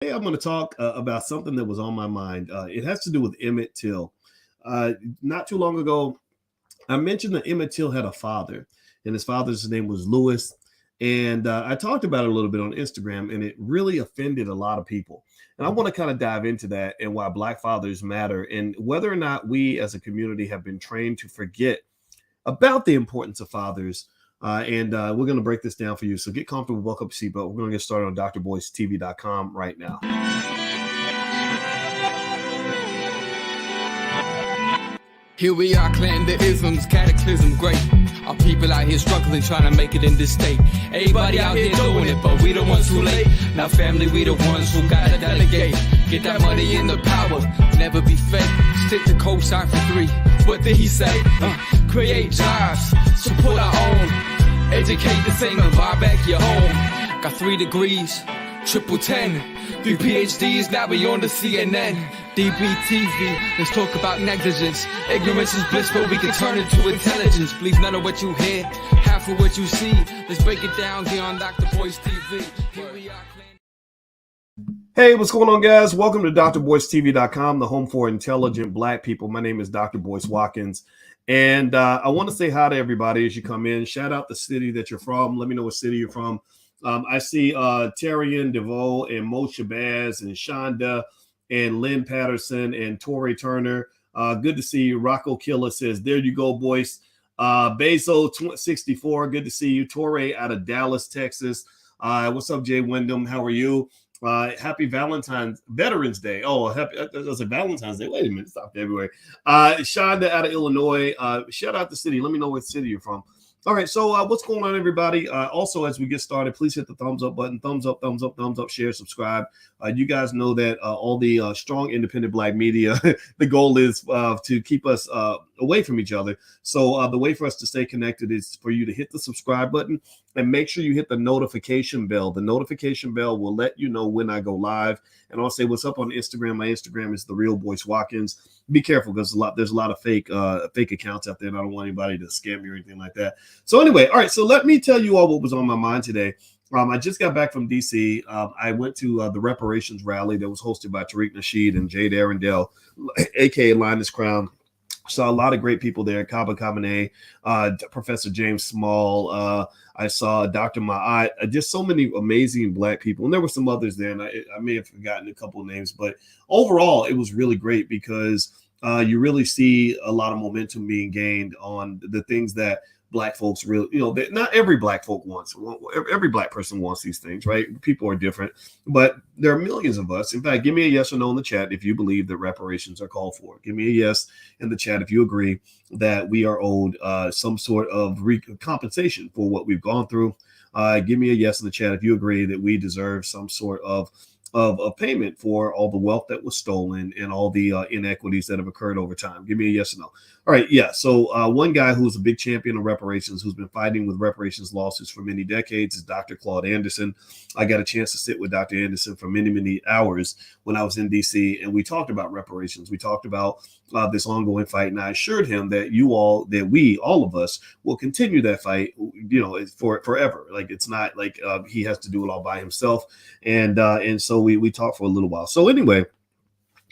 today I'm going to talk about something that was on my mind. It has to do with Emmett Till. Not too long ago, I mentioned that Emmett Till had a father, and his father's name was Lewis. And I talked about it a little bit on Instagram, and it really offended a lot of people. And I want to kind of dive into that and why Black fathers matter, and whether or not we as a community have been trained to forget about the importance of fathers. And we're going to break this down for you. So get comfortable, buckle up your seatbelt. We're going to get started on drboycetv.com right now. Here we are, clearing the isms, cataclysm, great. Our people out here struggling, trying to make it in this state. Everybody out here doing it, but we the ones too late. Now family, we the ones who gotta delegate. Get that money in the power, never be fake. Stick to cosign for 3. What did he say? Create jobs, support our own. Educate the same and buy back your home. Got 3 degrees, triple 10. 3 PhDs, now we on the CNN. DBTV, let's talk about negligence. Ignorance is bliss, but we can turn it to intelligence. Believe none of what you hear, half of what you see. Let's break it down here on Dr. Boyce TV. Here we are. Hey, what's going on, guys? Welcome to drboycetv.com, the home for intelligent Black people. My name is Dr. Boyce Watkins, and I want to say hi to everybody as you come in. Shout out the city that you're from. Let me know what city you're from. I see Terrian DeVoe and Mo Shabazz and Shonda and Lynn Patterson and Tori Turner. Good to see you. Rocco Killer says, there you go, Boyce. Bezo 64, good to see you. Torre out of Dallas, Texas. What's up, Jay Wyndham? How are you? Happy Veterans Day. Oh, happy, that's a Valentine's Day. Wait a minute, stop February. Shonda out of Illinois. Shout out the city. Let me know what city you're from. All right, so what's going on, everybody? Also, as we get started, please hit the thumbs up button. Thumbs up, thumbs up, thumbs up, share, subscribe. You guys know that all the strong, independent Black media, the goal is to keep us away from each other. So the way for us to stay connected is for you to hit the subscribe button and make sure you hit the notification bell. The notification bell will let you know when I go live. And I'll say what's up on Instagram. My Instagram is the real Boyce Watkins. Be careful because there's a lot of fake accounts out there, and I don't want anybody to scam you or anything like that. So anyway, all right. So let me tell you all what was on my mind today. I just got back from DC. I went to the reparations rally that was hosted by Tariq Nasheed and Jade Arundel, aka Linus Crown. Saw a lot of great people there. Kaba Kamene, Professor James Small. I saw Dr. Ma'at. Just so many amazing Black people. And there were some others there, and I may have forgotten a couple of names. But overall, it was really great because you really see a lot of momentum being gained on the things that Black folks really, not every Black folk wants. Every Black person wants these things, right? People are different, but there are millions of us. In fact, give me a yes or no in the chat if you believe that reparations are called for. Give me a yes in the chat if you agree that we are owed some sort of compensation for what we've gone through. Give me a yes in the chat if you agree that we deserve some sort of payment for all the wealth that was stolen and all the inequities that have occurred over time. Give me a yes or no. All right, yeah. So one guy who's a big champion of reparations, who's been fighting with reparations lawsuits for many decades, is Dr. Claude Anderson. I got a chance to sit with Dr. Anderson for many, many hours when I was in D.C., and we talked about reparations. We talked about this ongoing fight, and I assured him that all of us, will continue that fight, for forever. Like, it's not like he has to do it all by himself. And so we talked for a little while. So anyway,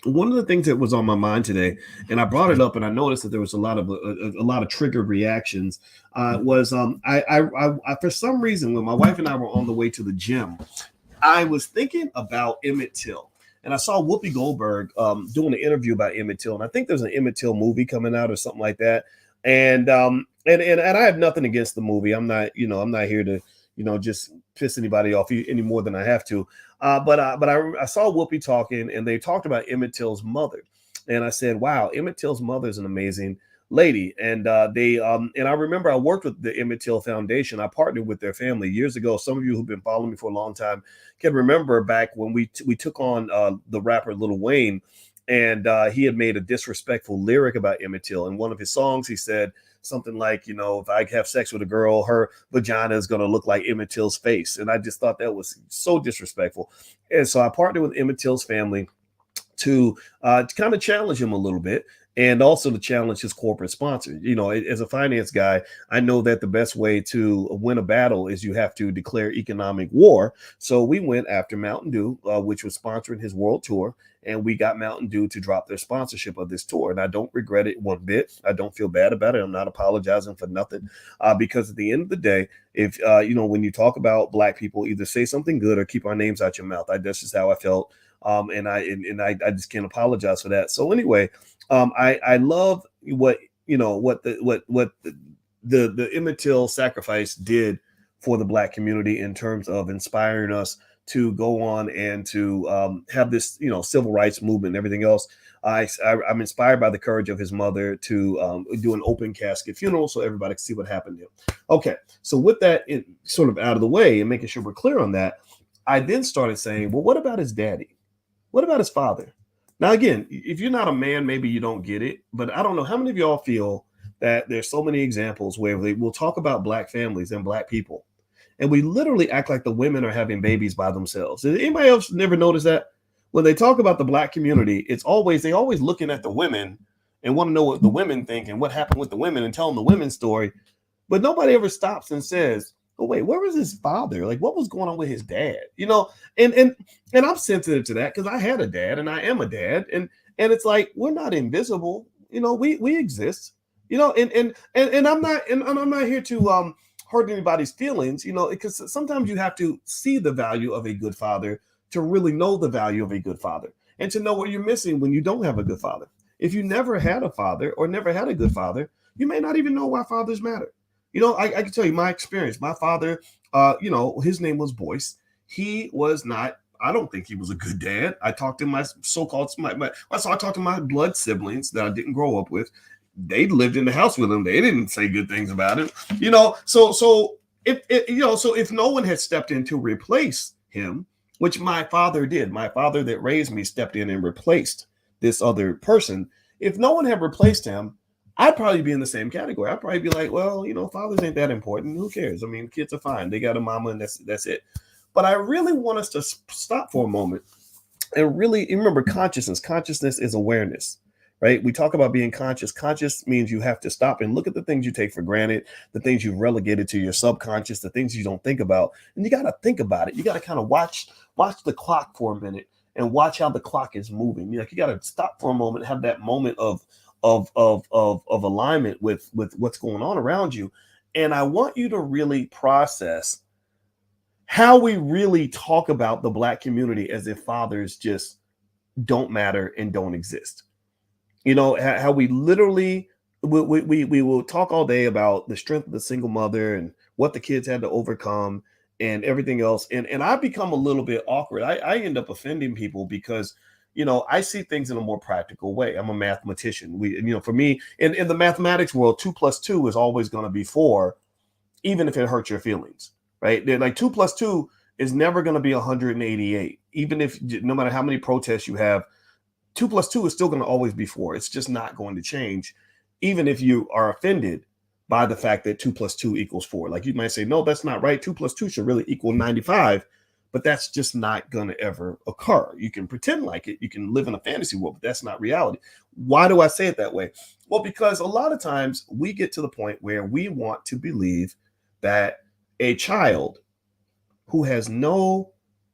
one of the things that was on my mind today, and I brought it up, and I noticed that there was a lot of triggered reactions. Was I for some reason, when my wife and I were on the way to the gym, I was thinking about Emmett Till, and I saw Whoopi Goldberg doing an interview about Emmett Till, and I think there's an Emmett Till movie coming out or something like that. And I have nothing against the movie. I'm not here to just piss anybody off any more than I have to. But I saw Whoopi talking, and they talked about Emmett Till's mother, and I said, "Wow, Emmett Till's mother is an amazing lady." And I remember I worked with the Emmett Till Foundation. I partnered with their family years ago. Some of you who've been following me for a long time can remember back when we took on the rapper Lil Wayne, and he had made a disrespectful lyric about Emmett Till. In one of his songs, he said something like, if I have sex with a girl, her vagina is going to look like Emmett Till's face. And I just thought that was so disrespectful. And so I partnered with Emmett Till's family to kind of challenge him a little bit. and also to challenge his corporate sponsor. As a finance guy, I know that the best way to win a battle is you have to declare economic war. So we went after Mountain Dew, which was sponsoring his world tour, and we got Mountain Dew to drop their sponsorship of this tour. And I don't regret it one bit. I don't feel bad about it. I'm not apologizing for nothing, because at the end of the day, if when you talk about Black people, either say something good or keep our names out your mouth. That's just how I felt. And I just can't apologize for that. So anyway, I love what the Emmett Till sacrifice did for the Black community in terms of inspiring us to go on and to have this civil rights movement and everything else. I'm inspired by the courage of his mother to do an open casket funeral so everybody can see what happened to him. Okay, so with that sort of out of the way and making sure we're clear on that, I then started saying, well, what about his daddy? What about his father? Now, again, if you're not a man, maybe you don't get it, but I don't know how many of y'all feel that there's so many examples where we'll talk about Black families and Black people, and we literally act like the women are having babies by themselves. Did anybody else never notice that? When they talk about the Black community, they always looking at the women and want to know what the women think and what happened with the women and telling the women's story, but nobody ever stops and says, oh, wait, where was his father? Like, what was going on with his dad? And I'm sensitive to that because I had a dad and I am a dad. And it's like, we're not invisible. We exist, and I'm not here to hurt anybody's feelings, because sometimes you have to see the value of a good father to really know the value of a good father and to know what you're missing when you don't have a good father. If you never had a father or never had a good father, you may not even know why fathers matter. I can tell you my experience. My father, his name was Boyce. He was not, I don't think he was a good dad. I talked to my so-called, I talked to my blood siblings that I didn't grow up with. They lived in the house with him. They didn't say good things about him, so if no one had stepped in to replace him, which my father did, my father that raised me stepped in and replaced this other person. If no one had replaced him, I'd probably be in the same category. I'd probably be like, well, fathers ain't that important. Who cares? I mean, kids are fine. They got a mama and that's it. But I really want us to stop for a moment and really remember consciousness. Consciousness is awareness, right? We talk about being conscious. Conscious means you have to stop and look at the things you take for granted, the things you've relegated to your subconscious, the things you don't think about. And you got to think about it. You got to kind of watch the clock for a minute and watch how the clock is moving. You got to stop for a moment, have that moment of alignment with what's going on around you. And I want you to really process how we really talk about the Black community as if fathers just don't matter and don't exist. How we literally we will talk all day about the strength of the single mother and what the kids had to overcome and everything else. And I become a little bit awkward. I end up offending people because I see things in a more practical way. I'm a mathematician. For me, in the mathematics world, 2 + 2 is always going to be 4, even if it hurts your feelings, right? They're like 2 + 2 is never going to be 188. Even if, no matter how many protests you have, 2 + 2 is still going to always be 4. It's just not going to change, even if you are offended by the fact that 2 + 2 = 4. Like you might say, no, that's not right. 2 + 2 should really equal 95. But that's just not going to ever occur. You can pretend like it. You can live in a fantasy world, but that's not reality. Why do I say it that way? Well, because a lot of times we get to the point where we want to believe that a child who has no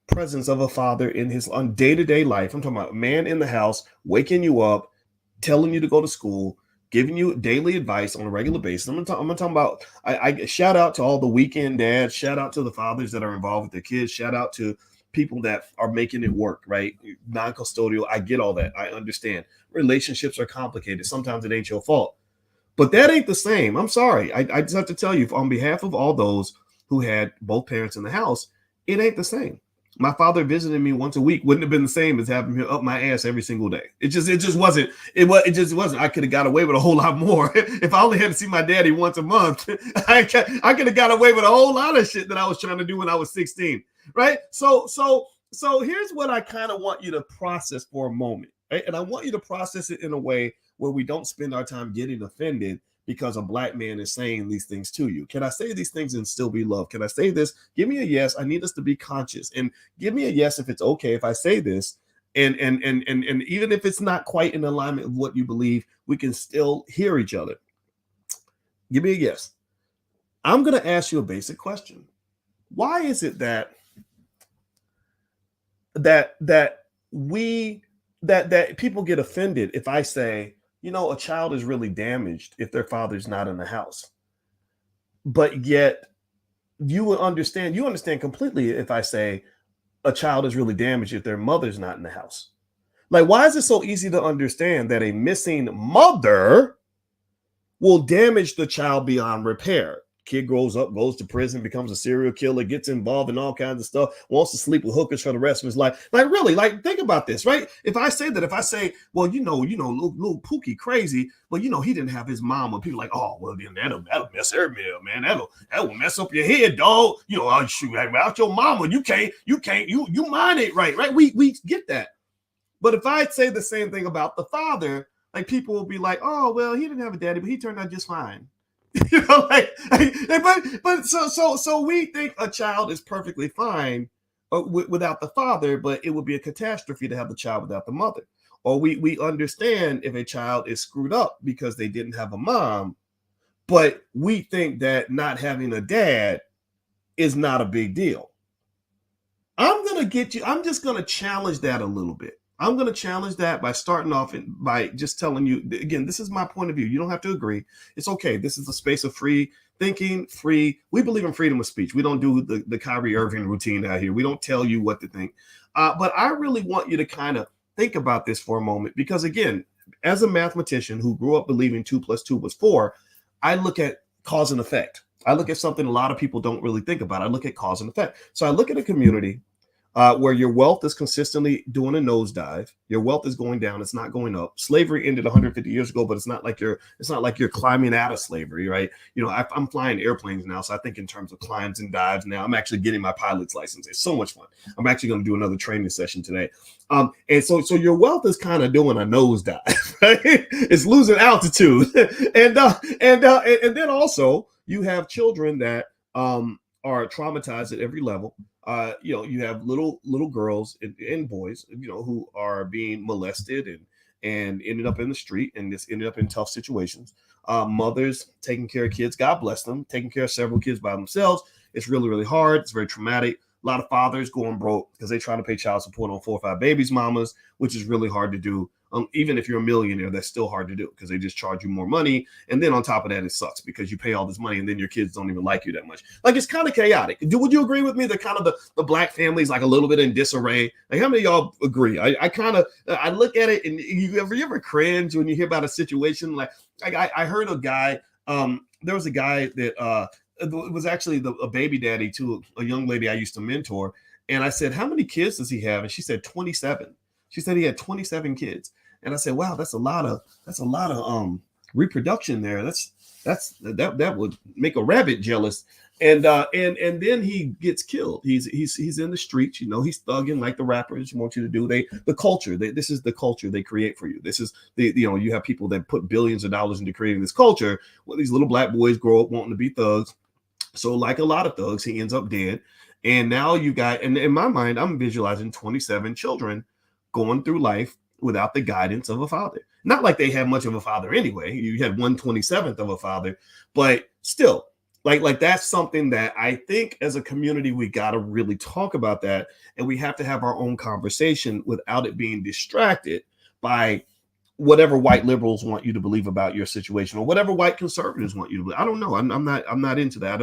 presence of a father in his day-to-day life, I'm talking about a man in the house, waking you up, telling you to go to school, giving you daily advice on a regular basis. I'm talking about, I shout out to all the weekend dads, shout out to the fathers that are involved with their kids, shout out to people that are making it work, right? Non-custodial, I get all that. I understand. Relationships are complicated. Sometimes it ain't your fault. But that ain't the same. I'm sorry. I just have to tell you, on behalf of all those who had both parents in the house, it ain't the same. My father visiting me once a week wouldn't have been the same as having him up my ass every single day. It just wasn't. It just wasn't. I could have got away with a whole lot more if I only had to see my daddy once a month. I could have got away with a whole lot of shit that I was trying to do when I was 16. Right. So here's what I kind of want you to process for a moment. Right? And I want you to process it in a way where we don't spend our time getting offended because a Black man is saying these things to you. Can I say these things and still be loved? Can I say this? Give me a yes. I need us to be conscious, and give me a yes if it's okay if I say this. And even if it's not quite in alignment with what you believe, we can still hear each other. Give me a guess. I'm going to ask you a basic question. Why is it that people get offended if I say, a child is really damaged if their father's not in the house? But yet you understand completely if I say a child is really damaged if their mother's not in the house. Like, why is it so easy to understand that a missing mother will damage the child beyond repair? Kid grows up, goes to prison, becomes a serial killer, gets involved in all kinds of stuff, wants to sleep with hookers for the rest of his life. Like, really, like, think about this, right? If I say, well, little Pookie crazy, but he didn't have his mom, and people like, oh, well, then that'll mess her meal, man. That will mess up your head, dog. I'll shoot without your mama. You mind it, right? We get that. But if I say the same thing about the father, like, people will be like, oh, well, he didn't have a daddy, but he turned out just fine. So we think a child is perfectly fine without the father, but it would be a catastrophe to have the child without the mother. Or we understand if a child is screwed up because they didn't have a mom, but we think that not having a dad is not a big deal. I'm just going to challenge that a little bit. I'm going to challenge that by starting off by just telling you, again, this is my point of view. You don't have to agree. It's okay. This is a space of free thinking, we believe in freedom of speech. We don't do the Kyrie Irving routine out here. We don't tell you what to think. But I really want you to kind of think about this for a moment, because again, as a mathematician who grew up believing 2 + 2 was 4, I look at cause and effect. I look at something a lot of people don't really think about. I look at cause and effect. So I look at a community where your wealth is consistently doing a nosedive. Your wealth is going down. It's not going up. Slavery ended 150 years ago, but it's not like you're climbing out of slavery, right? I'm flying airplanes now, so I think in terms of climbs and dives now. I'm actually getting my pilot's license. It's so much fun. I'm actually going to do another training session today. And so your wealth is kind of doing a nosedive, right? It's losing altitude. And then also you have children that are traumatized at every level. You have little girls and boys, who are being molested and ended up in the street and just ended up in tough situations. Mothers taking care of kids, God bless them, taking care of several kids by themselves. It's really, really hard. It's very traumatic. A lot of fathers going broke because they try to pay child support on 4 or 5 babies' mamas, which is really hard to do. Even if you're a millionaire, that's still hard to do because they just charge you more money. And then on top of that, it sucks because you pay all this money and then your kids don't even like you that much. Like, it's kind of chaotic. Would you agree with me that kind of the black family is like a little bit in disarray? Like, how many of y'all agree? I look at it and you ever cringe when you hear about a situation like I heard a guy. There was a guy that it was actually a baby daddy to a young lady I used to mentor. And I said, how many kids does he have? And she said 27. She said he had 27 kids. And I said, wow, that's a lot of reproduction there. That would make a rabbit jealous. And then he gets killed. He's in the streets, he's thugging like the rappers want you to do. The culture, this is the culture they create for you. This is you have people that put billions of dollars into creating this culture. Well, these little black boys grow up wanting to be thugs. So like a lot of thugs, he ends up dead. And now you got, and in my mind, I'm visualizing 27 children going through life without the guidance of a father. Not like they had much of a father anyway. You had 1/27th of a father, but still, like that's something that I think as a community, we got to really talk about that. And we have to have our own conversation without it being distracted by whatever white liberals want you to believe about your situation or whatever white conservatives want you to believe. I don't know. I'm not into that. I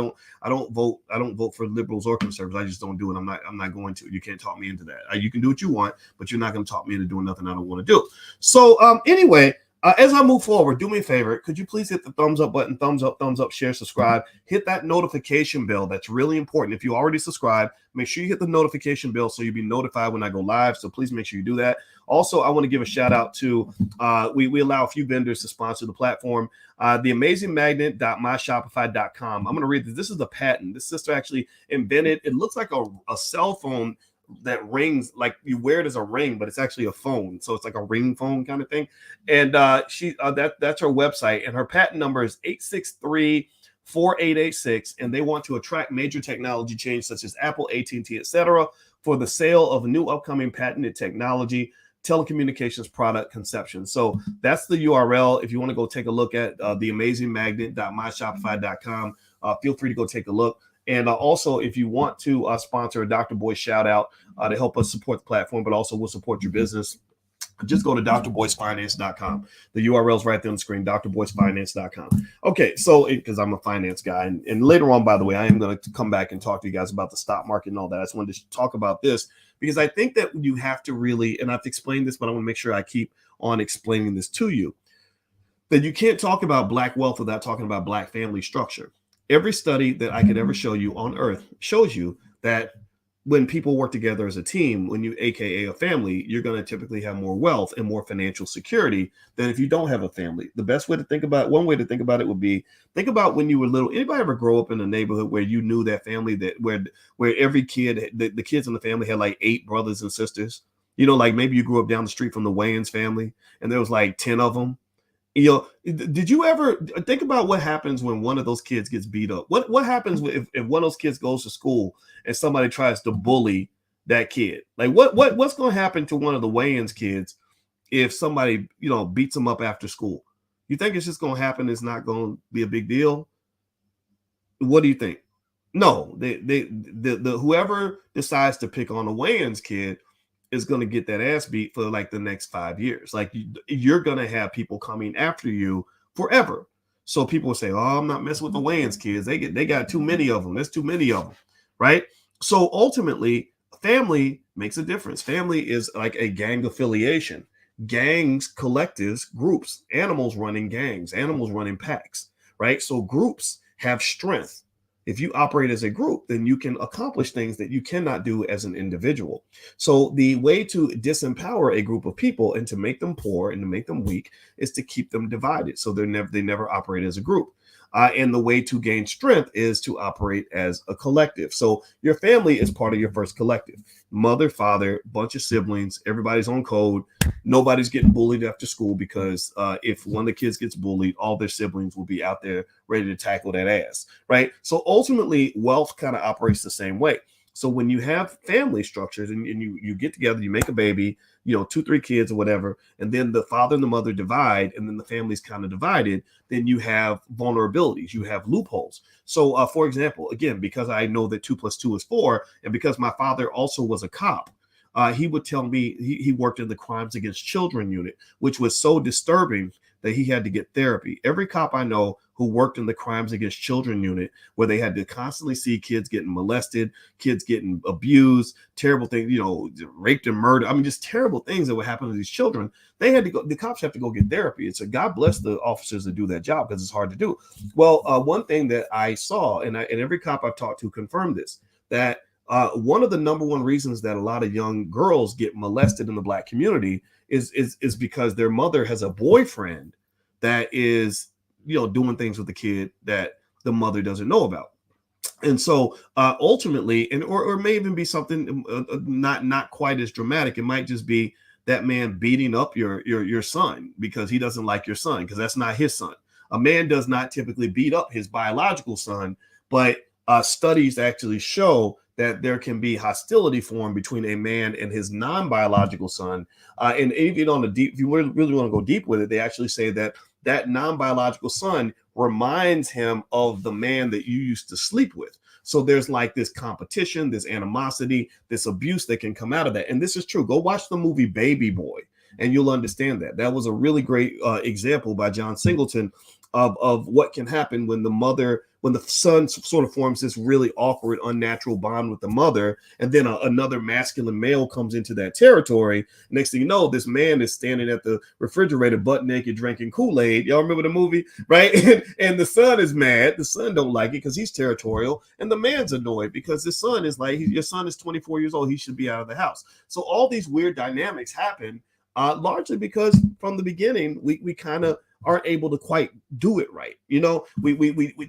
don't vote for liberals or conservatives. I just don't do it. I'm not going to. You can't talk me into that. You can do what you want, but you're not going to talk me into doing nothing I don't want to do. So anyway, as I move forward, do me a favor. Could you please hit the thumbs up button, thumbs up, share, subscribe, hit that notification bell. That's really important. If you already subscribed, make sure you hit the notification bell so you'll be notified when I go live. So please make sure you do that. Also, I want to give a shout out to, we allow a few vendors to sponsor the platform. TheAmazingMagnet.myshopify.com. I'm going to read this. This is the patent. This sister actually invented, it looks like a cell phone that rings, like you wear it as a ring, but it's actually a phone. So it's like a ring phone kind of thing. And that's her website. And her patent number is 863-4886. And they want to attract major technology change such as Apple, AT&T, etc., for the sale of new upcoming patented technology, telecommunications product conception. So that's the URL. If you want to go take a look at theamazingmagnet.myshopify.com, feel free to go take a look. And also, if you want to sponsor a Dr. Boyce shout out to help us support the platform, but also will support your business, just go to drboycefinance.com. The URL is right there on the screen, drboycefinance.com. Okay, so because I'm a finance guy, and later on, by the way, I am going to come back and talk to you guys about the stock market and all that. I just wanted to talk about this because I think that you have to really, and I've explained this, but I want to make sure I keep on explaining this to you, that you can't talk about Black wealth without talking about Black family structure. Every study that I could ever show you on earth shows you that when people work together as a team, when you, AKA a family, you're going to typically have more wealth and more financial security than if you don't have a family. The best way to think about, one way to think about it would be, think about when you were little. Anybody ever grow up in a neighborhood where you knew that family, that where every kid, the kids in the family had like 8 brothers and sisters? You know, like maybe you grew up down the street from the Wayans family and there was like 10 of them. You know, did you ever think about what happens when one of those kids gets beat up? What happens if one of those kids goes to school and somebody tries to bully that kid? Like what's going to happen to one of the Wayans kids if somebody, you know, beats them up after school? You think it's just going to happen? It's not going to be a big deal? What do you think? No, the whoever decides to pick on a Wayans kid is going to get that ass beat for like the next 5 years. Like you're going to have people coming after you forever. So people will say, "Oh, I'm not messing with the Wayans kids. They got too many of them. There's too many of them." Right? So ultimately, family makes a difference. Family is like a gang affiliation. Gangs, collectives, groups, animals running gangs, animals running packs, right? So groups have strength. If you operate as a group, then you can accomplish things that you cannot do as an individual. So the way to disempower a group of people and to make them poor and to make them weak is to keep them divided. So they never operate as a group. And the way to gain strength is to operate as a collective. So your family is part of your first collective. Mother, father, bunch of siblings, everybody's on code. Nobody's getting bullied after school because if one of the kids gets bullied, all their siblings will be out there ready to tackle that ass, right? So ultimately, wealth kind of operates the same way. So when you have family structures and you get together, you make a baby, you know, 2, 3 kids or whatever, and then the father and the mother divide, and then the family's kind of divided, then you have vulnerabilities, you have loopholes. So for example, again, because I know that 2 + 2 is 4, and because my father also was a cop, he would tell me he worked in the crimes against children unit, which was so disturbing that he had to get therapy. Every cop I know who worked in the crimes against children unit, where they had to constantly see kids getting molested, kids getting abused, terrible things, you know, raped and murdered. I mean, just terrible things that would happen to these children. They had to go, the cops have to go get therapy. And so God bless the officers that do that job because it's hard to do. Well, one thing that I saw, and every cop I've talked to confirmed this, that one of the number one reasons that a lot of young girls get molested in the Black community is because their mother has a boyfriend that is, you know, doing things with the kid that the mother doesn't know about. And so ultimately, and or may even be something not quite as dramatic. It might just be that man beating up your son because he doesn't like your son, because that's not his son. A man does not typically beat up his biological son, but studies actually show that there can be hostility formed between a man and his non-biological son. And even on the deep, if you really want to go deep with it, they actually say that non-biological son reminds him of the man that you used to sleep with. So there's like this competition, this animosity, this abuse that can come out of that. And this is true. Go watch the movie Baby Boy and you'll understand that. That was a really great example by John Singleton of what can happen when the son sort of forms this really awkward, unnatural bond with the mother, and then another masculine male comes into that territory. Next thing you know, this man is standing at the refrigerator butt naked drinking Kool-Aid. Y'all remember the movie, right? And the son is mad. The son don't like it because he's territorial, and the man's annoyed because the son is like, your son is 24 years old. He should be out of the house. So all these weird dynamics happen largely because from the beginning, we kind of aren't able to quite do it right. You know, we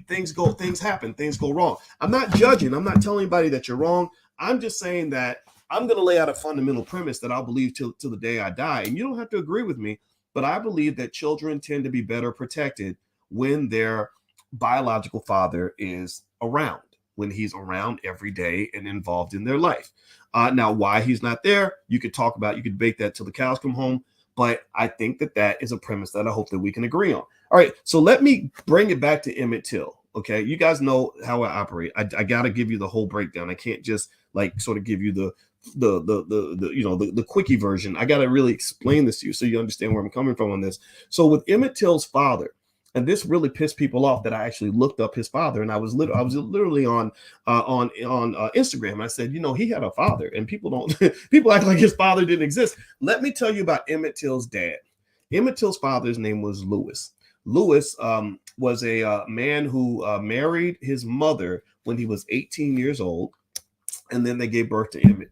things happen, things go wrong. I'm not judging. I'm not telling anybody that you're wrong. I'm just saying that I'm going to lay out a fundamental premise that I'll believe till the day I die. And you don't have to agree with me, but I believe that children tend to be better protected when their biological father is around, when he's around every day and involved in their life. Now, why he's not there, you could talk about, you could debate that till the cows come home. But I think that is a premise that I hope that we can agree on. All right, so let me bring it back to Emmett Till. Okay, you guys know how I operate. I got to give you the whole breakdown. I can't just like sort of give you the quickie version. I got to really explain this to you so you understand where I'm coming from on this. So with Emmett Till's father, and this really pissed people off that I actually looked up his father, and I was literally on Instagram. And I said, he had a father, and people act like his father didn't exist. Let me tell you about Emmett Till's dad. Emmett Till's father's name was Lewis. Lewis was a man who married his mother when he was 18 years old, and then they gave birth to Emmett.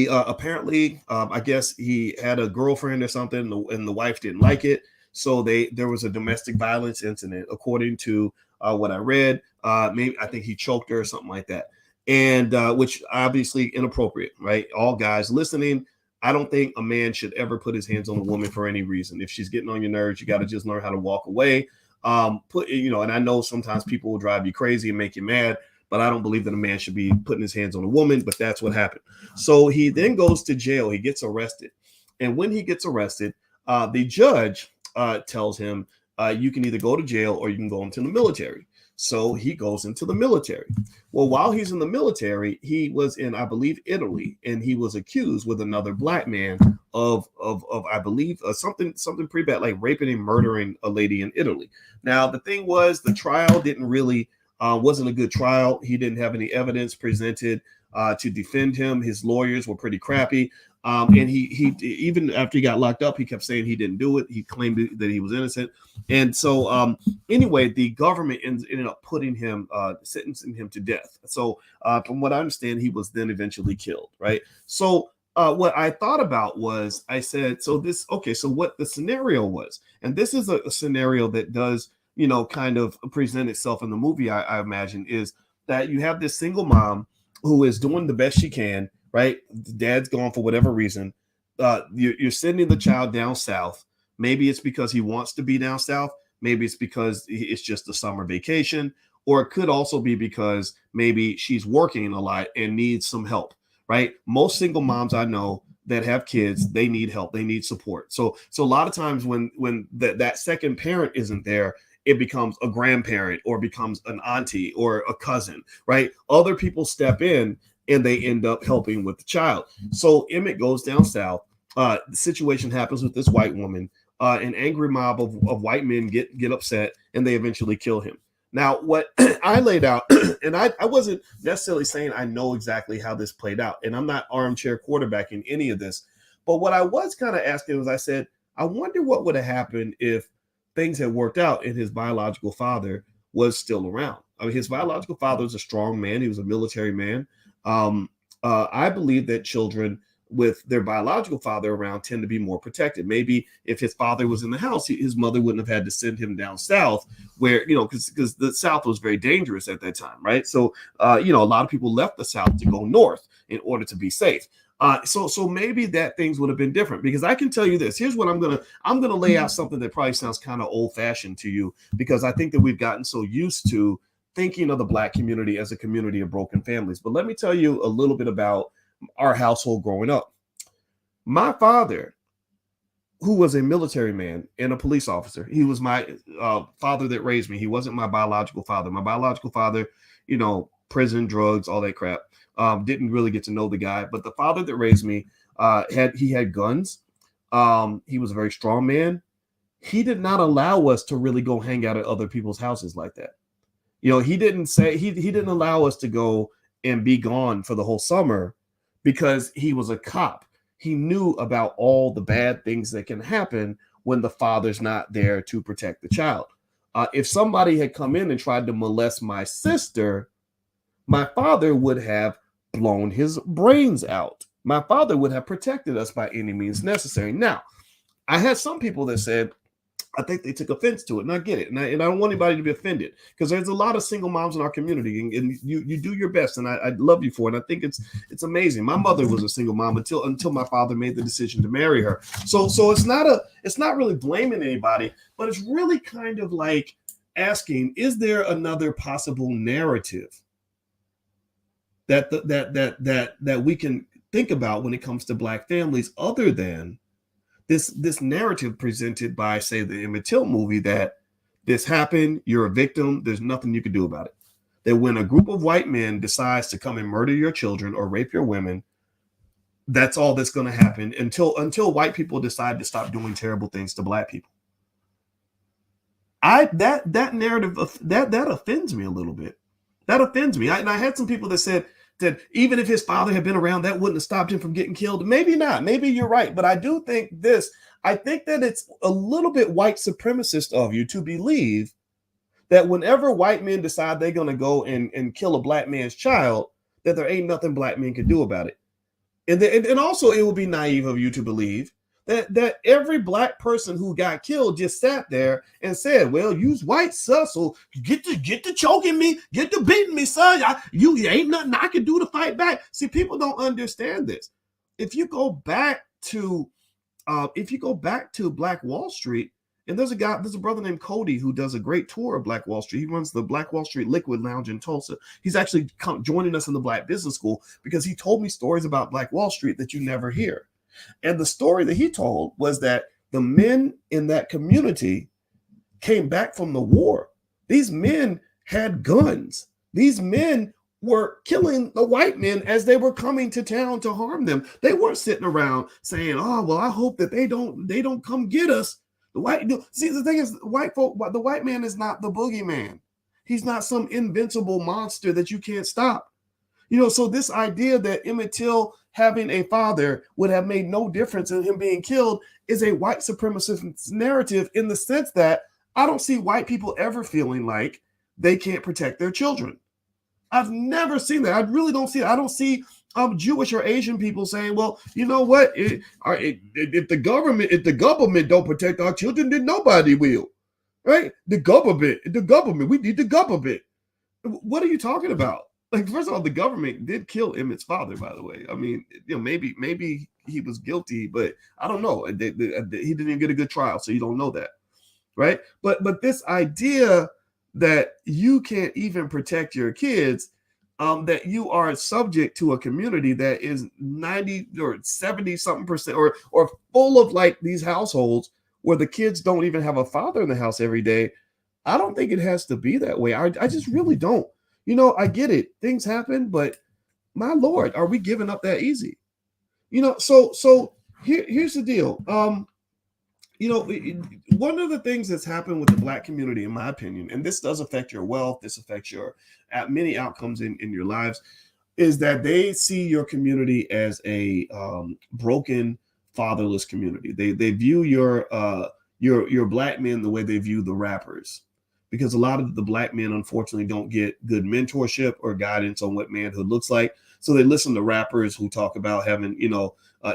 Apparently, I guess he had a girlfriend or something, and the wife didn't like it. So there was a domestic violence incident, according to what I read. Maybe I think he choked her or something like that, and which obviously inappropriate, right? All guys listening, I don't think a man should ever put his hands on a woman for any reason. If she's getting on your nerves, you got to just learn how to walk away. And I know sometimes people will drive you crazy and make you mad, but I don't believe that a man should be putting his hands on a woman. But that's what happened. So he then goes to jail. He gets arrested, and when he gets arrested, the judge tells him you can either go to jail or you can go into the military. So he goes into the military. Well, while he's in the military, he was in, I believe, Italy, and he was accused with another black man of I believe, something pretty bad, like raping and murdering a lady in Italy. Now, the thing was, the trial didn't really wasn't a good trial. He didn't have any evidence presented to defend him. His lawyers were pretty crappy. And he even after he got locked up, he kept saying he didn't do it. He claimed that he was innocent. And so anyway, the government ended up putting him, sentencing him to death. So from what I understand, he was then eventually killed. Right. So what I thought about was, I said, so what the scenario was, and this is a scenario that does, kind of present itself in the movie, I imagine, is that you have this single mom who is doing the best she can. Right, dad's gone for whatever reason. You're sending the child down south. Maybe it's because he wants to be down south. Maybe it's because it's just a summer vacation, or it could also be because maybe she's working a lot and needs some help. Right, most single moms I know that have kids, they need help, they need support. So a lot of times when that second parent isn't there, it becomes a grandparent or becomes an auntie or a cousin. Right, other people step in, and they end up helping with the child. So Emmett goes down south. The situation happens with this white woman. An angry mob of white men get upset, and they eventually kill him. Now, what I laid out, and I wasn't necessarily saying I know exactly how this played out, and I'm not armchair quarterbacking any of this, but what I was kind of asking was, I said, I wonder what would have happened if things had worked out and his biological father was still around. I mean, his biological father was a strong man. He was a military man. I believe that children with their biological father around tend to be more protected. Maybe if his father was in the house, his mother wouldn't have had to send him down south, where, because the South was very dangerous at that time, right? So, a lot of people left the South to go north in order to be safe. So maybe that things would have been different, because I can tell you this. Here's what I'm gonna lay out something that probably sounds kind of old fashioned to you, because I think that we've gotten so used to thinking of the Black community as a community of broken families. But let me tell you a little bit about our household growing up. My father, who was a military man and a police officer, he was my father that raised me. He wasn't my biological father. My biological father, prison, drugs, all that crap. Didn't really get to know the guy. But the father that raised me, had guns. He was a very strong man. He did not allow us to really go hang out at other people's houses like that. He didn't allow us to go and be gone for the whole summer, because he was a cop. He knew about all the bad things that can happen when the father's not there to protect the child. If somebody had come in and tried to molest my sister, my father would have blown his brains out. My father would have protected us by any means necessary. Now, I had some people that said, I think they took offense to it, and I get it. And I don't want anybody to be offended, because there's a lot of single moms in our community, and you do your best, and I love you for it. I think it's amazing. My mother was a single mom until my father made the decision to marry her. So it's not really blaming anybody, but it's really kind of like asking, is there another possible narrative that we can think about when it comes to Black families, other than this narrative presented by, say, the Emmett Till movie, that this happened, you're a victim, there's nothing you can do about it. That when a group of white men decides to come and murder your children or rape your women, that's all that's going to happen until white people decide to stop doing terrible things to Black people. That narrative that offends me a little bit. That offends me. And I had some people that said that even if his father had been around, that wouldn't have stopped him from getting killed. Maybe not. Maybe you're right. But I do think this. I think that it's a little bit white supremacist of you to believe that whenever white men decide they're going to go and kill a Black man's child, that there ain't nothing Black men can do about it. And also it would be naive of you to believe that every Black person who got killed just sat there and said, well, you's white, sus, so get to choking me, get to beating me, son. You ain't nothing I can do to fight back. See, people don't understand this. If you go back to Black Wall Street, and there's a brother named Cody who does a great tour of Black Wall Street. He runs the Black Wall Street Liquid Lounge in Tulsa. He's actually joining us in the Black Business School because he told me stories about Black Wall Street that you never hear. And the story that he told was that the men in that community came back from the war. These men had guns. These men were killing the white men as they were coming to town to harm them. They weren't sitting around saying, oh, well, I hope that they don't come get us. The thing is, the white man is not the boogeyman. He's not some invincible monster that you can't stop. So this idea that Emmett Till having a father would have made no difference in him being killed is a white supremacist narrative, in the sense that I don't see white people ever feeling like they can't protect their children. I've never seen that. I really don't see it. I don't see Jewish or Asian people saying, well, you know what? If the government don't protect our children, then nobody will. Right? The government, we need the government. What are you talking about? Like, first of all, the government did kill Emmett's father, by the way. I mean, maybe he was guilty, but I don't know. He didn't even get a good trial, so you don't know that. Right? But this idea that you can't even protect your kids, that you are subject to a community that is 90 or 70 something percent or full of like these households where the kids don't even have a father in the house every day. I don't think it has to be that way. I just really don't. I get it. Things happen, but my Lord, are we giving up that easy? So here's the deal. One of the things that's happened with the Black community, in my opinion, and this does affect your wealth, this affects your many outcomes in your lives, is that they see your community as a broken, fatherless community. They view your Black men the way they view the rappers, because a lot of the Black men, unfortunately, don't get good mentorship or guidance on what manhood looks like. So they listen to rappers who talk about having,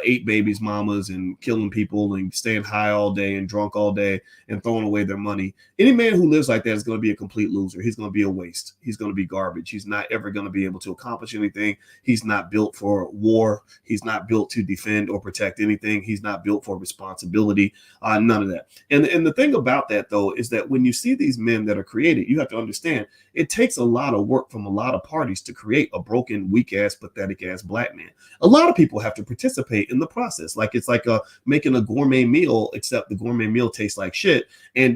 8 babies, mamas, and killing people and staying high all day and drunk all day and throwing away their money. Any man who lives like that is going to be a complete loser. He's going to be a waste. He's going to be garbage. He's not ever going to be able to accomplish anything. He's not built for war. He's not built to defend or protect anything. He's not built for responsibility. None of that. And the thing about that, though, is that when you see these men that are created, you have to understand it takes a lot of work from a lot of parties to create a broken, weak-ass, pathetic-ass Black man. A lot of people have to participate in the process. Like it's like making a gourmet meal, except the gourmet meal tastes like shit.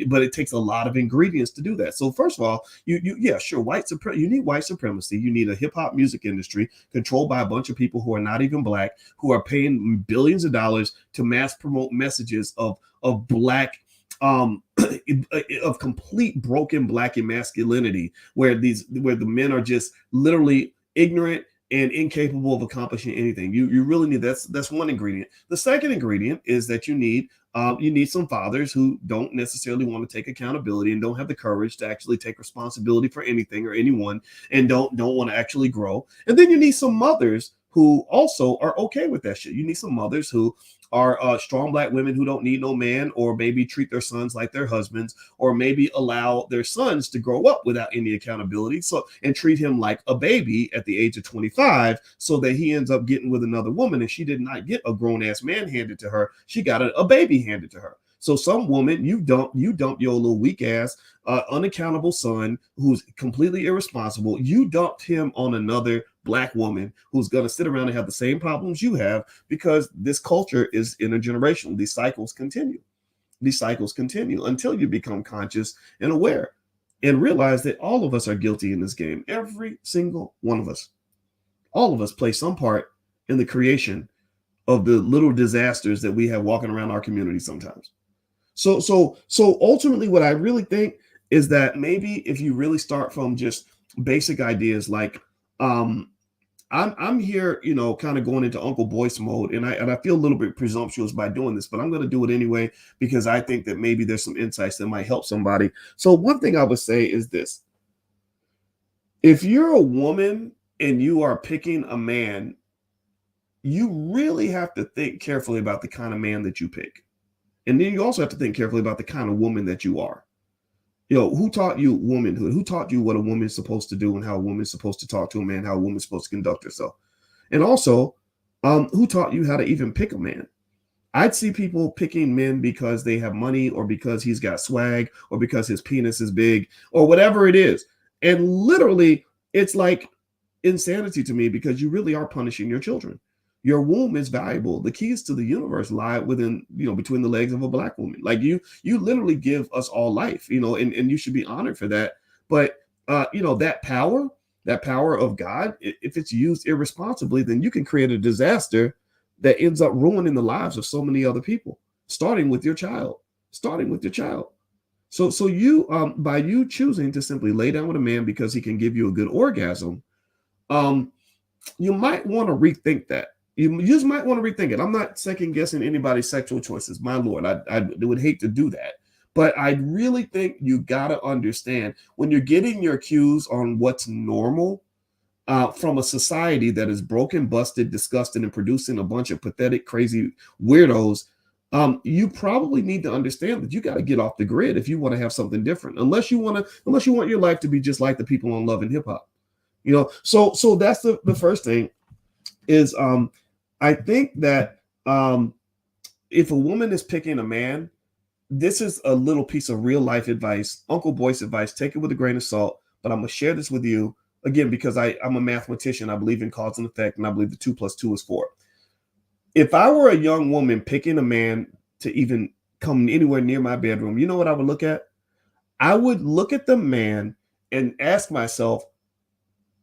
But it takes a lot of ingredients to do that. So first of all, you need white supremacy. You need a hip hop music industry controlled by a bunch of people who are not even Black, who are paying billions of dollars to mass promote messages of Black, of complete broken Black masculinity, where the men are just literally ignorant and incapable of accomplishing anything. You really need that's one ingredient. The second ingredient is that you need some fathers who don't necessarily want to take accountability and don't have the courage to actually take responsibility for anything or anyone, and don't want to actually grow. And then you need some mothers who also are okay with that shit. You need some mothers who are strong Black women who don't need no man, or maybe treat their sons like their husbands, or maybe allow their sons to grow up without any accountability, and treat him like a baby at the age of 25, so that he ends up getting with another woman, and she did not get a grown-ass man handed to her. She got a baby handed to her. So some woman, you dump your little weak ass, unaccountable son who's completely irresponsible. You dumped him on another Black woman who's going to sit around and have the same problems you have, because this culture is intergenerational. These cycles continue. These cycles continue until you become conscious and aware and realize that all of us are guilty in this game. Every single one of us. All of us play some part in the creation of the little disasters that we have walking around our community sometimes. So ultimately, what I really think is that maybe if you really start from just basic ideas like, I'm here, kind of going into Uncle Boyce mode, and I feel a little bit presumptuous by doing this, but I'm going to do it anyway because I think that maybe there's some insights that might help somebody. So one thing I would say is this: if you're a woman and you are picking a man, you really have to think carefully about the kind of man that you pick. And then you also have to think carefully about the kind of woman that you are. Who taught you womanhood? Who taught you what a woman is supposed to do and how a woman is supposed to talk to a man, how a woman is supposed to conduct herself? And also, who taught you how to even pick a man? I'd see people picking men because they have money, or because he's got swag, or because his penis is big, or whatever it is. And literally, it's like insanity to me, because you really are punishing your children. Your womb is valuable. The keys to the universe lie within, between the legs of a Black woman. Like you literally give us all life, and you should be honored for that. But, that power of God, if it's used irresponsibly, then you can create a disaster that ends up ruining the lives of so many other people, starting with your child. So you, by you choosing to simply lay down with a man because he can give you a good orgasm, you might want to rethink that. You just might want to rethink it. I'm not second guessing anybody's sexual choices. My Lord, I would hate to do that. But I really think you got to understand, when you're getting your cues on what's normal from a society that is broken, busted, disgusted, and producing a bunch of pathetic, crazy weirdos, you probably need to understand that you got to get off the grid if you want to have something different. Unless you want your life to be just like the people on Love and Hip Hop. So that's the first thing is I think that if a woman is picking a man, this is a little piece of real life advice, Uncle Boyce advice. Take it with a grain of salt, but I'm going to share this with you again because I'm a mathematician. I believe in cause and effect, and I believe the 2 + 2 is 4. If I were a young woman picking a man to even come anywhere near my bedroom, you know what I would look at? I would look at the man and ask myself,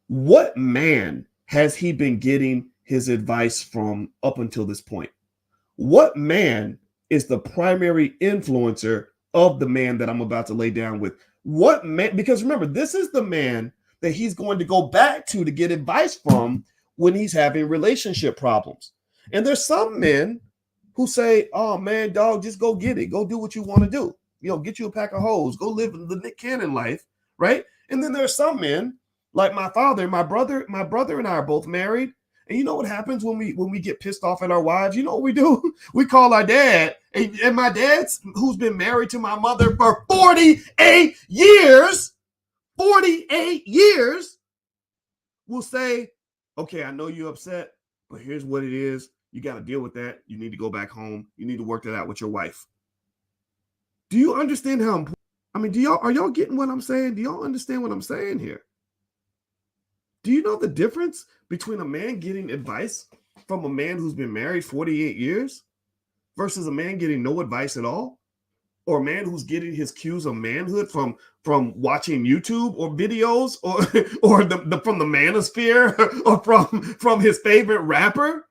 what man has he been getting his advice from up until this point? What man is the primary influencer of the man that I'm about to lay down with? What man? Because remember, this is the man that he's going to go back to get advice from when he's having relationship problems. And there's some men who say, oh man, dog, just go get it. Go do what you want to do. Get you a pack of hoes. Go live the Nick Cannon life, right? And then there's some men like my father, my brother and I are both married. And you know what happens when we get pissed off at our wives? You know what we do? We call our dad. And my dad's, who's been married to my mother for 48 years, will say, okay, I know you're upset, but here's what it is. You got to deal with that. You need to go back home. You need to work that out with your wife. Do you understand how important? I mean, are y'all getting what I'm saying? Do y'all understand what I'm saying here? Do you know the difference between a man getting advice from a man who's been married 48 years versus a man getting no advice at all? Or a man who's getting his cues of manhood from watching YouTube or videos or from the manosphere or from his favorite rapper?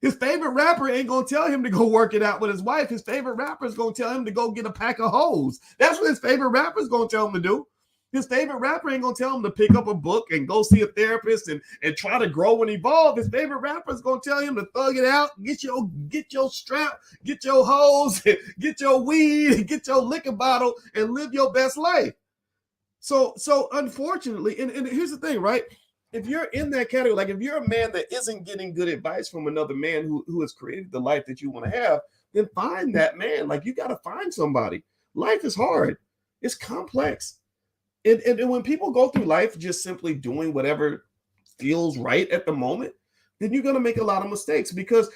His favorite rapper ain't going to tell him to go work it out with his wife. His favorite rapper is going to tell him to go get a pack of hoes. That's what his favorite rapper is going to tell him to do. His favorite rapper ain't going to tell him to pick up a book and go see a therapist and try to grow and evolve. His favorite rapper is going to tell him to thug it out, get your strap, get your hose, get your weed, get your liquor bottle, and live your best life. So unfortunately, and here's the thing, right? If you're in that category, like if you're a man that isn't getting good advice from another man who has created the life that you want to have, then find that man. Like you got to find somebody. Life is hard. It's complex. And when people go through life just simply doing whatever feels right at the moment, then you're going to make a lot of mistakes because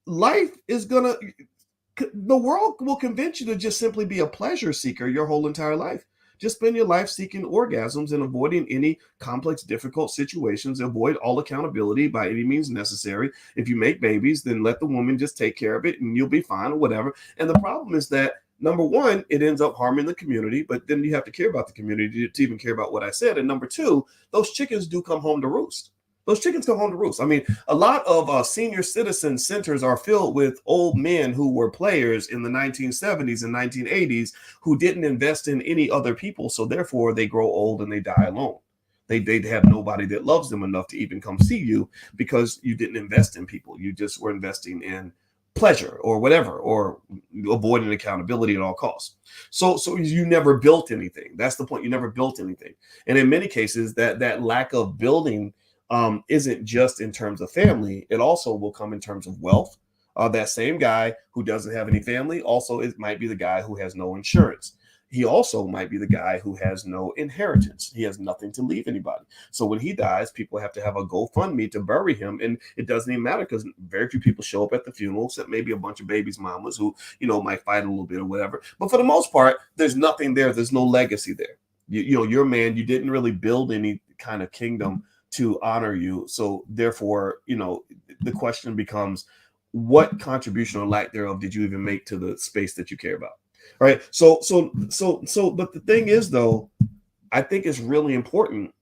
life is going to The world will convince you to just simply be a pleasure seeker your whole entire life. Just spend your life seeking orgasms and avoiding any complex, difficult situations. Avoid all accountability by any means necessary. If you make babies, then let the woman just take care of it and you'll be fine or whatever. And the problem is that, number one, it ends up harming the community, but then you have to care about the community to even care about what I said. And number two, those chickens do come home to roost. Those chickens come home to roost. I mean, a lot of senior citizen centers are filled with old men who were players in the 1970s and 1980s who didn't invest in any other people. So therefore, they grow old and they die alone. They have nobody that loves them enough to even come see you because you didn't invest in people. You just were investing in pleasure or whatever, or avoiding accountability at all costs. So you never built anything. That's the point. You never built anything. And in many cases, that lack of building isn't just in terms of family. It also will come in terms of wealth. That same guy who doesn't have any family also might be the guy who has no insurance. He also might be the guy who has no inheritance. He has nothing to leave anybody. So when he dies, people have to have a GoFundMe to bury him. And it doesn't even matter because very few people show up at the funeral, except maybe a bunch of babies' mamas who, might fight a little bit or whatever. But for the most part, there's nothing there. There's no legacy there. Your man, you didn't really build any kind of kingdom to honor you. So therefore, the question becomes, what contribution or lack thereof did you even make to the space that you care about? All right. So, but the thing is, though, I think it's really important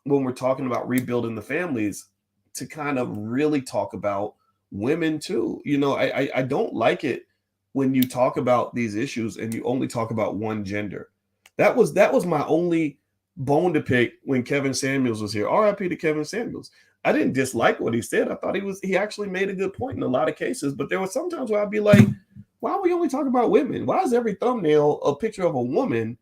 when we're talking about rebuilding the families to kind of really talk about women too. I don't like it when you talk about these issues and you only talk about one gender. That was my only bone to pick when Kevin Samuels was here. RIP to Kevin Samuels. I didn't dislike what he said. I thought he actually made a good point in a lot of cases, but there were some times where I'd be like, why are we only talking about women? Why is every thumbnail a picture of a woman?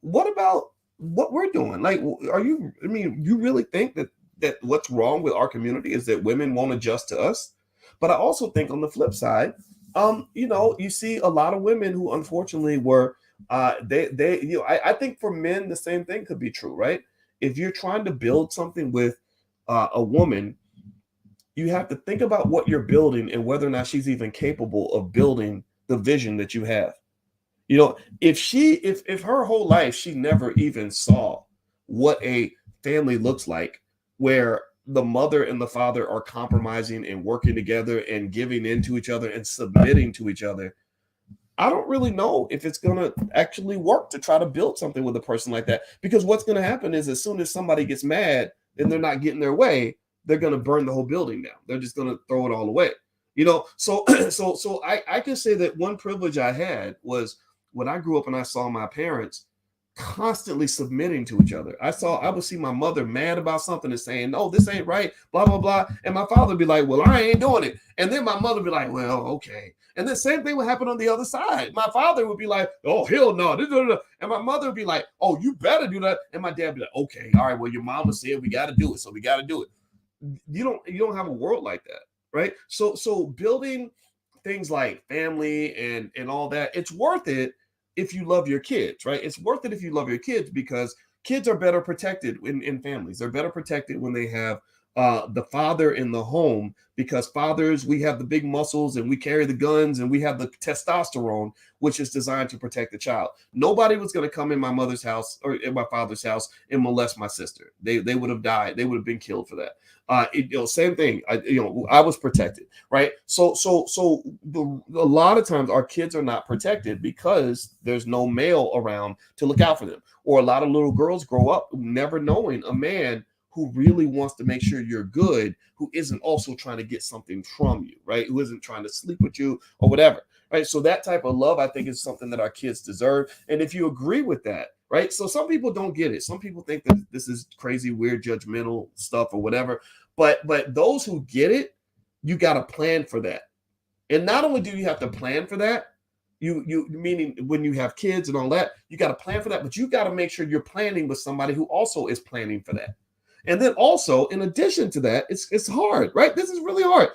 What about what we're doing? Like, you really think that what's wrong with our community is that women won't adjust to us? But I also think on the flip side, you see a lot of women who unfortunately were, I think for men, the same thing could be true, right? If you're trying to build something with a woman, you have to think about what you're building and whether or not she's even capable of building the vision that you have. If her whole life she never even saw what a family looks like, where the mother and the father are compromising and working together and giving into each other and submitting to each other, I don't really know if it's going to actually work to try to build something with a person like that. Because what's going to happen is as soon as somebody gets mad and they're not getting their way, they're going to burn the whole building down. They're just going to throw it all away. So I can say that one privilege I had was when I grew up and I saw my parents constantly submitting to each other. I would see my mother mad about something and saying, no, this ain't right, blah, blah, blah. And my father would be like, well, I ain't doing it. And then my mother would be like, well, okay. And the same thing would happen on the other side. My father would be like, oh, hell no. And my mother would be like, oh, you better do that. And my dad would be like, okay, all right, well, your mama said we got to do it, so we got to do it. You don't have a world like that, right? So building things like family and all that, it's worth it if you love your kids, right? It's worth it if you love your kids because kids are better protected in families. They're better protected when they have the father in the home, because fathers, we have the big muscles and we carry the guns and we have the testosterone, which is designed to protect the child. Nobody was going to come in my mother's house or in my father's house and molest my sister. They would have died. They would have been killed for that. Same thing. I was protected, right? So a lot of times our kids are not protected because there's no male around to look out for them. Or a lot of little girls grow up never knowing a man who really wants to make sure you're good, who isn't also trying to get something from you, right? Who isn't trying to sleep with you or whatever, right? So that type of love, I think, is something that our kids deserve. And if you agree with that, right? So some people don't get it. Some people think that this is crazy, weird, judgmental stuff or whatever. But those who get it, you got to plan for that. And not only do you have to plan for that, you meaning when you have kids and all that, you got to plan for that, but you got to make sure you're planning with somebody who also is planning for that. And then also, in addition to that, it's hard, right? This is really hard.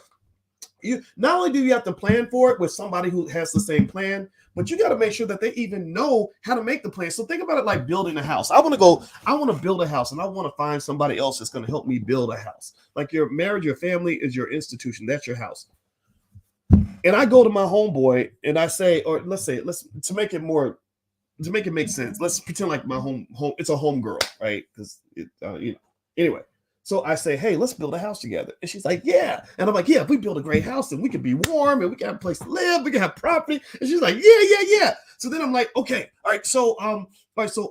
You not only do you have to plan for it with somebody who has the same plan, but you got to make sure that they even know how to make the plan. So think about it like building a house. I want to build a house, and I want to find somebody else that's going to help me build a house. Like your marriage, your family is your institution. That's your house. And I go to my homeboy and I say, or let's to make it make sense, let's pretend like my home it's a home girl, right? Because anyway. So I say, hey, let's build a house together. And she's like, yeah. And I'm like, yeah, if we build a great house, then we can be warm and we can have a place to live, we can have property. And she's like, yeah. So then I'm like, okay, all right, so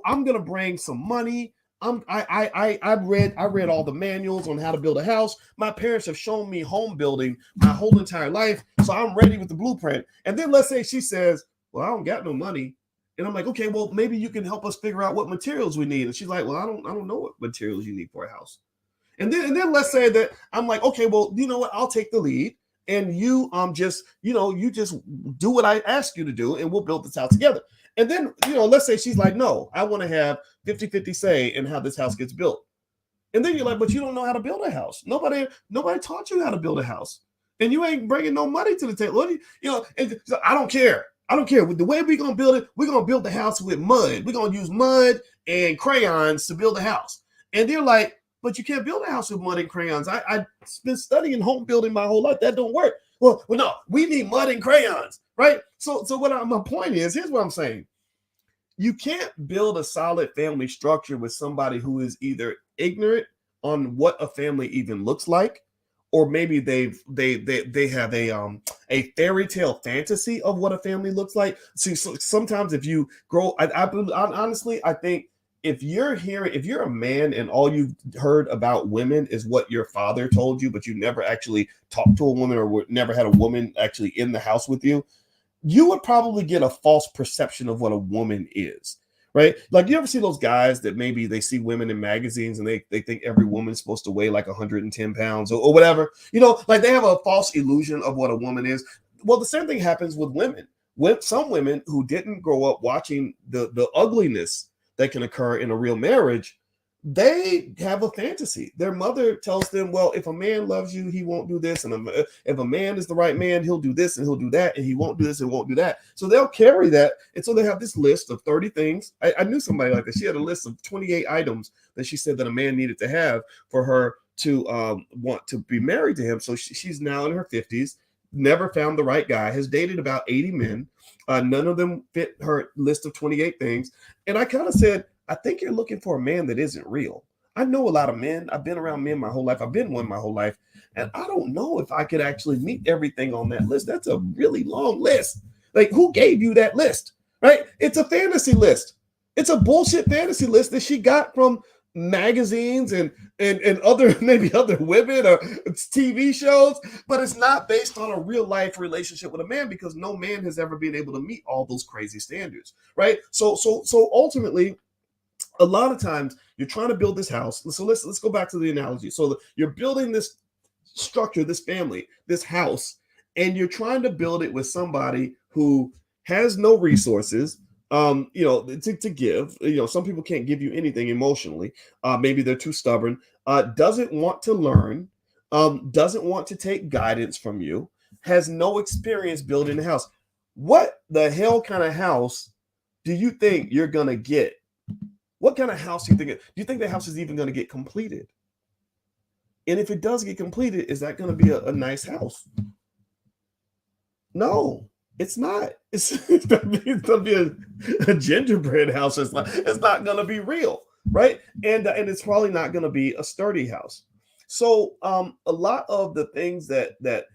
I'm gonna bring some money. I read all the manuals on how to build a house. My parents have shown me home building my whole entire life, so I'm ready with the blueprint. And then let's say she says, well, I don't got no money. And I'm like, okay, well, maybe you can help us figure out what materials we need. And she's like, well, I don't know what materials you need for a house. And then let's say that I'm like, okay, well, you know what? I'll take the lead, and you just do what I ask you to do, and we'll build this house together. And then, let's say she's like, no, I want to have 50-50 say in how this house gets built. And then you're like, but you don't know how to build a house. Nobody taught you how to build a house, and you ain't bringing no money to the table. And so I don't care. I don't care. The way we're going to build it, we're going to build the house with mud. We're going to use mud and crayons to build the house. And they're like, but you can't build a house with mud and crayons. I've been studying home building my whole life. That don't work. Well, no, we need mud and crayons, right? So my point is, here's what I'm saying. You can't build a solid family structure with somebody who is either ignorant on what a family even looks like, or maybe they have a fairy tale fantasy of what a family looks like. See, so sometimes if you grow, honestly, I think if you're a man and all you've heard about women is what your father told you, but you never actually talked to a woman or never had a woman actually in the house with you, you would probably get a false perception of what a woman is, right? Like, you ever see those guys that maybe they see women in magazines and they think every woman's supposed to weigh like 110 pounds or whatever, like they have a false illusion of what a woman is. Well, the same thing happens with women. With some women who didn't grow up watching the ugliness that can occur in a real marriage, they have a fantasy. Their mother tells them, well, if a man loves you, he won't do this. And if a man is the right man, he'll do this and he'll do that. And he won't do this and won't do that. So they'll carry that. And so they have this list of 30 things. I knew somebody like that. She had a list of 28 items that she said that a man needed to have for her to want to be married to him. So she's now in her 50s, never found the right guy, has dated about 80 men. None of them fit her list of 28 things. And I kind of said, I think you're looking for a man that isn't real. I know a lot of men. I've been around men my whole life. I've been one my whole life. And I don't know if I could actually meet everything on that list. That's a really long list. Like, who gave you that list, right? It's a fantasy list. It's a bullshit fantasy list that she got from magazines and other, maybe other women or TV shows, but it's not based on a real life relationship with a man, because no man has ever been able to meet all those crazy standards, right? So ultimately, a lot of times you're trying to build this house. So let's go back to the analogy. So you're building this structure, this family, this house, and you're trying to build it with somebody who has no resources, to give. Some people can't give you anything emotionally. Maybe they're too stubborn, doesn't want to learn, doesn't want to take guidance from you, has no experience building a house. What the hell kind of house do you think you're going to get? What kind of house do you think the house is even going to get completed? And if it does get completed, is that going to be a nice house? No, it's not. It's going to be a gingerbread house. It's not going to be real, right? And it's probably not going to be a sturdy house. So a lot of the things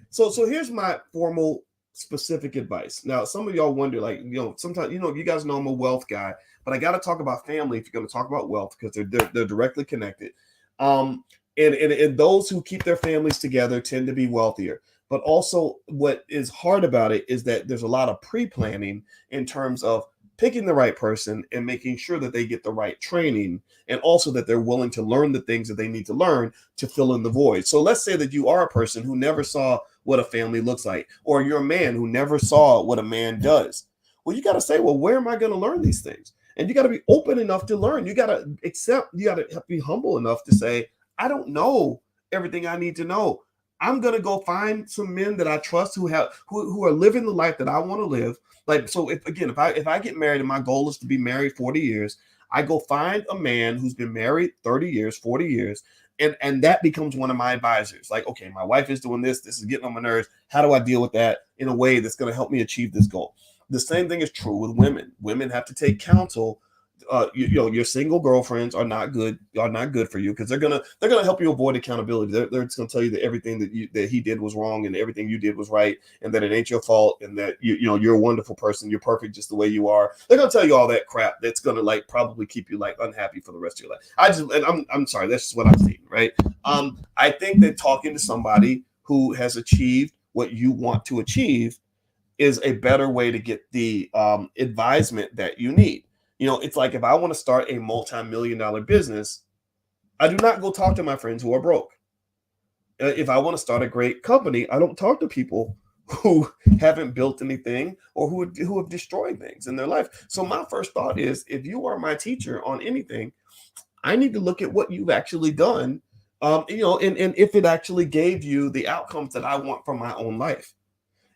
so here's my formal specific advice. Now, some of y'all wonder, like, sometimes, you guys know I'm a wealth guy, but I got to talk about family if you're going to talk about wealth, because they're directly connected. And those who keep their families together tend to be wealthier. But also, what is hard about it is that there's a lot of pre-planning in terms of picking the right person and making sure that they get the right training, and also that they're willing to learn the things that they need to learn to fill in the void. So let's say that you are a person who never saw what a family looks like, or you're a man who never saw what a man does. Well, you got to say, well, where am I going to learn these things? And you got to be open enough to learn. You got to be humble enough to say, I don't know everything I need to know. I'm going to go find some men that I trust who are living the life that I want to live. Like, so if I get married and my goal is to be married 40 years, I go find a man who's been married 30 years, 40 years, And that becomes one of my advisors. Like, okay, my wife is doing this. This is getting on my nerves. How do I deal with that in a way that's going to help me achieve this goal? The same thing is true with women. Women have to take counsel. Your single girlfriends are not good for you, because they're gonna help you avoid accountability. They're just gonna tell you that everything that he did was wrong and everything you did was right, and that it ain't your fault, and that you're a wonderful person, you're perfect just the way you are. They're gonna tell you all that crap that's gonna like probably keep you like unhappy for the rest of your life. I'm sorry, that's just what I've seen, right? I think that talking to somebody who has achieved what you want to achieve is a better way to get the advisement that you need. It's like if I want to start a multi-million-dollar business, I do not go talk to my friends who are broke. If I want to start a great company, I don't talk to people who haven't built anything or who have destroyed things in their life. So my first thought is, if you are my teacher on anything, I need to look at what you've actually done, and if it actually gave you the outcomes that I want from my own life.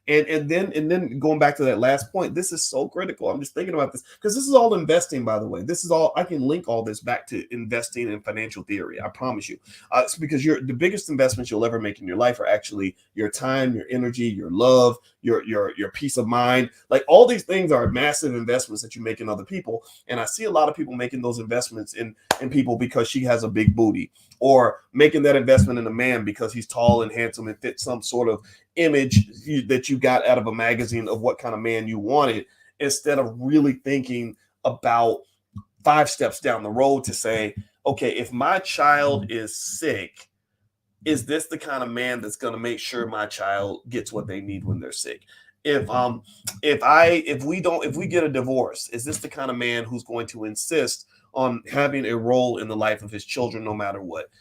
And then going back to that last point, this is so critical. I'm just thinking about this because this is all investing, by the way. This is all, I can link all this back to investing in financial theory. I promise you. It's because the biggest investments you'll ever make in your life are actually your time, your energy, your love, your peace of mind. Like, all these things are massive investments that you make in other people. And I see a lot of people making those investments in people because she has a big booty, or making that investment in a man because he's tall and handsome and fits some sort of image that you got out of a magazine of what kind of man you wanted, instead of really thinking about 5 steps down the road to say, okay, if my child is sick, is this the kind of man that's going to make sure my child gets what they need when they're sick? If we get a divorce, is this the kind of man who's going to insist on having a role in the life of his children no matter what?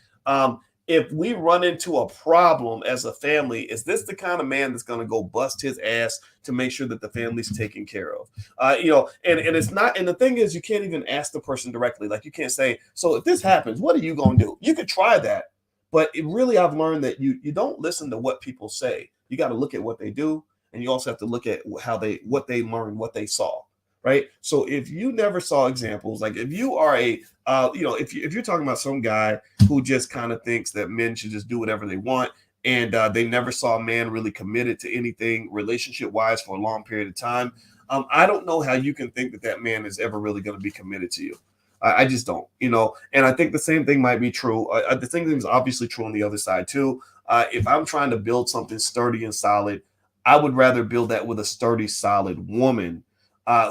If we run into a problem as a family, is this the kind of man that's going to go bust his ass to make sure that the family's taken care of? And it's not, and the thing is, you can't even ask the person directly. Like, you can't say, so if this happens, what are you going to do? You could try that, but I've learned that you don't listen to what people say. You got to look at what they do, and you also have to look at what they learned, what they saw. Right. So if you never saw examples, like if you are if you're talking about some guy who just kind of thinks that men should just do whatever they want, and they never saw a man really committed to anything relationship wise for a long period of time, I don't know how you can think that man is ever really going to be committed to you. I just don't, and I think the same thing might be true. The same thing is obviously true on the other side too. If I'm trying to build something sturdy and solid, I would rather build that with a sturdy, solid woman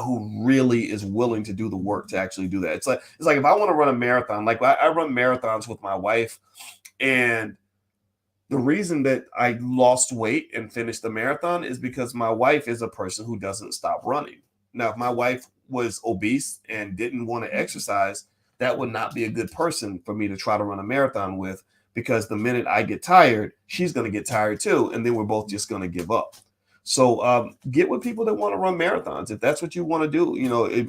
who really is willing to do the work to actually do that. It's like if I want to run a marathon, like I run marathons with my wife, and the reason that I lost weight and finished the marathon is because my wife is a person who doesn't stop running. Now, if my wife was obese and didn't want to exercise, that would not be a good person for me to try to run a marathon with, because the minute I get tired, she's going to get tired too, and then we're both just going to give up. So get with people that want to run marathons. If that's what you want to do,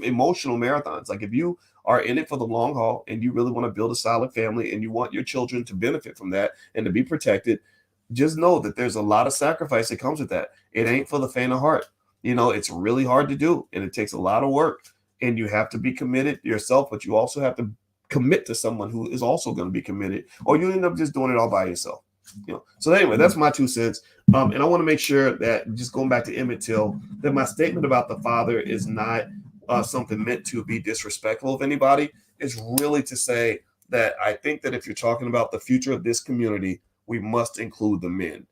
emotional marathons. Like, if you are in it for the long haul and you really want to build a solid family and you want your children to benefit from that and to be protected, just know that there's a lot of sacrifice that comes with that. It ain't for the faint of heart. It's really hard to do, and it takes a lot of work, and you have to be committed yourself, but you also have to commit to someone who is also going to be committed, or you end up just doing it all by yourself. So anyway, that's my 2 cents. And I want to make sure that, just going back to Emmett Till, that my statement about the father is not something meant to be disrespectful of anybody. It's really to say that I think that if you're talking about the future of this community, we must include the men.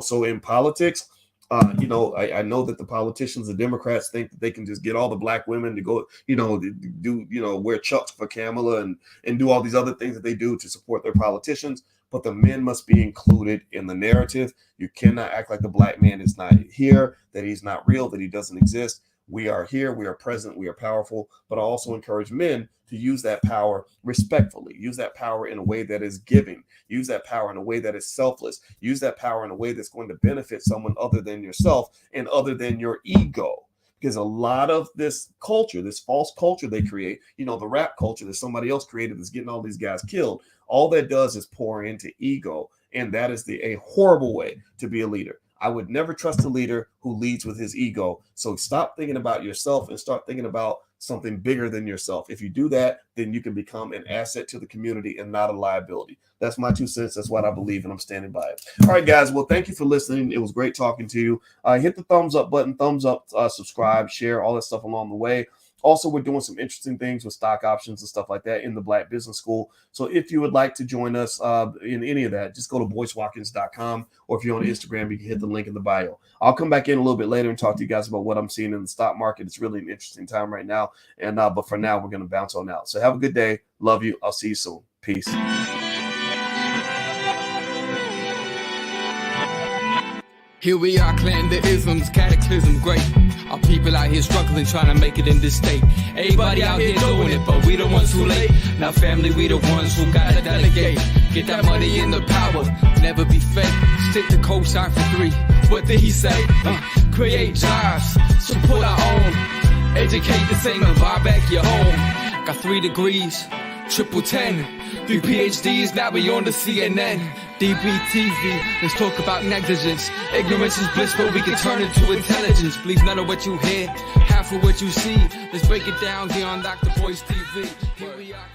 So in politics, I know that the politicians, the Democrats, think that they can just get all the black women to go, wear chucks for Kamala and do all these other things that they do to support their politicians. But the men must be included in the narrative. You cannot act like the black man is not here, that he's not real, that he doesn't exist. We are here, we are present, we are powerful. But I also encourage men to use that power respectfully, use that power in a way that is giving, use that power in a way that is selfless, use that power in a way that's going to benefit someone other than yourself and other than your ego. Because a lot of this culture, this false culture they create, the rap culture that somebody else created that's getting all these guys killed, all that does is pour into ego. And that is a horrible way to be a leader. I would never trust a leader who leads with his ego. So stop thinking about yourself and start thinking about something bigger than yourself. If you do that, then you can become an asset to the community and not a liability. That's my 2 cents. That's what I believe, and I'm standing by it. All right, guys. Well, thank you for listening. It was great talking to you. Hit the thumbs up button, thumbs up, subscribe, share, all that stuff along the way. Also, we're doing some interesting things with stock options and stuff like that in the Black Business School. So if you would like to join us in any of that, just go to boycewatkins.com, or if you're on Instagram, you can hit the link in the bio. I'll come back in a little bit later and talk to you guys about what I'm seeing in the stock market. It's really an interesting time right now. And but for now, we're going to bounce on out. So have a good day. Love you. I'll see you soon. Peace. Here we are, clan the isms, cataclysm great. Our people out here struggling, trying to make it in this state. Everybody out here doing it, but we the ones who late. Now family, we the ones who gotta delegate. Get that money in the power, never be fake. Stick to cosign for 3. What did he say? Create jobs, support our own. Educate the same and buy back your home. Got 3 degrees, triple 10. 3 PhDs, now we on the CNN. DBTV, let's talk about negligence. Ignorance is bliss, but we can turn it to intelligence. Believe none of what you hear, half of what you see. Let's break it down here on Dr. Boyce TV. Here we are.